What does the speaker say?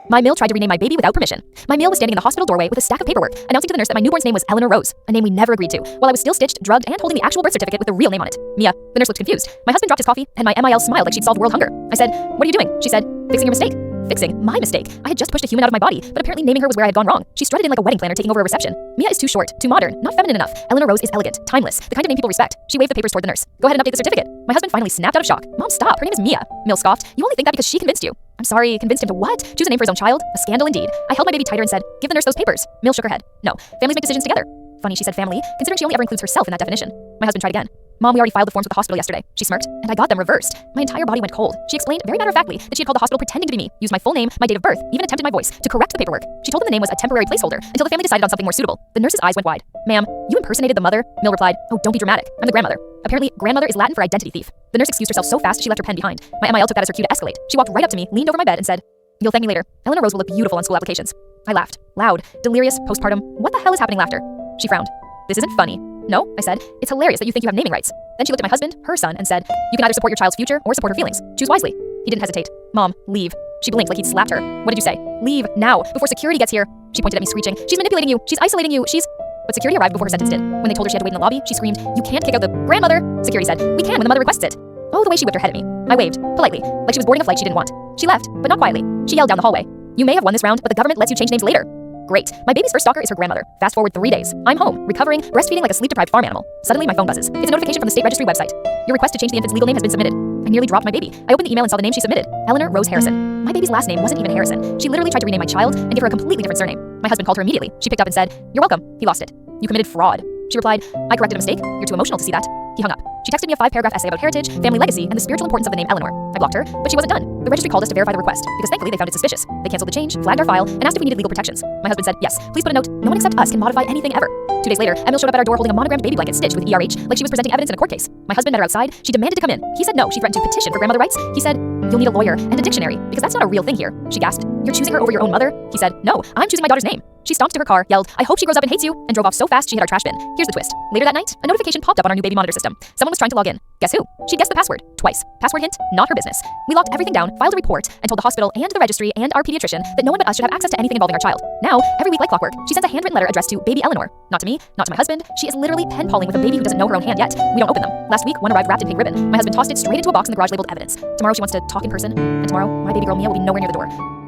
My Mill tried to rename my baby without permission. My Mill was standing in the hospital doorway with a stack of paperwork, announcing to the nurse that my newborn's name was Eleanor Rose, a name we never agreed to, while I was still stitched, drugged, and holding the actual birth certificate with the real name on it. Mia. The nurse looked confused. My husband dropped his coffee, and my MIL smiled like she'd solved world hunger. I said, "What are you doing?" She said, "Fixing your mistake." Fixing my mistake. I had just pushed a human out of my body, but apparently naming her was where I had gone wrong. She strutted in like a wedding planner taking over a reception. Mia is too short, too modern, not feminine enough. Eleanor Rose is elegant, timeless, the kind of name people respect. She waved the papers toward the nurse. "Go ahead and update the certificate." My husband finally snapped out of shock. "Mom, stop. Her name is Mia." Mill scoffed. "You only think that because she convinced you." "I'm sorry, convinced him to what? Choose a name for his own child? A scandal indeed." I held my baby tighter and said, "Give the nurse those papers." Mill shook her head. "No, families make decisions together." Funny she said family, considering she only ever includes herself in that definition. My husband tried again. "Mom, we already filed the forms with the hospital yesterday." She smirked, and I got them reversed. My entire body went cold. She explained very matter-of-factly that she had called the hospital pretending to be me, used my full name, my date of birth, even attempted my voice to correct the paperwork. She told them the name was a temporary placeholder until the family decided on something more suitable. The nurse's eyes went wide. "Ma'am, you impersonated the mother?" Mill replied, "Oh, don't be dramatic. I'm the grandmother." Apparently, grandmother is Latin for identity thief. The nurse excused herself so fast she left her pen behind. My MIL took that as her cue to escalate. She walked right up to me, leaned over my bed, and said, "You'll thank me later. Eleanor Rose will look beautiful on school applications." I laughed. Loud, delirious, postpartum. What the hell is happening laughter? She frowned. "This isn't funny." "No," I said. "It's hilarious that you think you have naming rights." Then she looked at my husband, her son, and said, "You can either support your child's future or support her feelings. Choose wisely." He didn't hesitate. "Mom, leave." She blinked like he'd slapped her. "What did you say?" "Leave, now, before security gets here." She pointed at me screeching, "She's manipulating you. She's isolating you. She's..." But security arrived before her sentence did. When they told her she had to wait in the lobby, she screamed, "You can't kick out the grandmother." Security said, "We can when the mother requests it." Oh, the way she whipped her head at me. I waved, politely, like she was boarding a flight she didn't want. She left, but not quietly. She yelled down the hallway, "You may have won this round, but the government lets you change names later." Great. My baby's first stalker is her grandmother. Fast forward 3 days. I'm home, recovering, breastfeeding like a sleep-deprived farm animal. Suddenly, my phone buzzes. It's a notification from the state registry website. "Your request to change the infant's legal name has been submitted." I nearly dropped my baby. I opened the email and saw the name she submitted. Eleanor Rose Harrison. My baby's last name wasn't even Harrison. She literally tried to rename my child and give her a completely different surname. My husband called her immediately. She picked up and said, "You're welcome." He lost it. "You committed fraud." She replied, "I corrected a mistake. You're too emotional to see that." He hung up. She texted me a 5-paragraph essay about heritage, family legacy, and the spiritual importance of the name Eleanor. I blocked her, but she wasn't done. The registry called us to verify the request, because thankfully they found it suspicious. They canceled the change, flagged our file, and asked if we needed legal protections. My husband said, "Yes, please put a note. No one except us can modify anything ever." 2 days later, Emil showed up at our door holding a monogrammed baby blanket stitched with ERH, like she was presenting evidence in a court case. My husband met her outside. She demanded to come in. He said no. She threatened to petition for grandmother rights. He said, "You'll need a lawyer and a dictionary, because that's not a real thing here." She gasped, "You're choosing her over your own mother?" He said, "No, I'm choosing my daughter's name." She stomped to her car, yelled, "I hope she grows up and hates you," and drove off so fast she hit our trash bin. Here's the twist. Later that night, a notification popped up on our new baby monitor system. Someone was trying to log in. Guess who? She guessed the password. Twice. Password hint, not her business. We locked everything down, filed a report, and told the hospital and the registry and our pediatrician that no one but us should have access to anything involving our child. Now, every week like clockwork, she sends a handwritten letter addressed to baby Eleanor. Not to me, not to my husband. She is literally pen-palling with a baby who doesn't know her own hand yet. We don't open them. Last week, one arrived wrapped in pink ribbon. My husband tossed it straight into a box in the garage labeled evidence. Tomorrow she wants to talk in person, and tomorrow, my baby girl Mia will be nowhere near the door.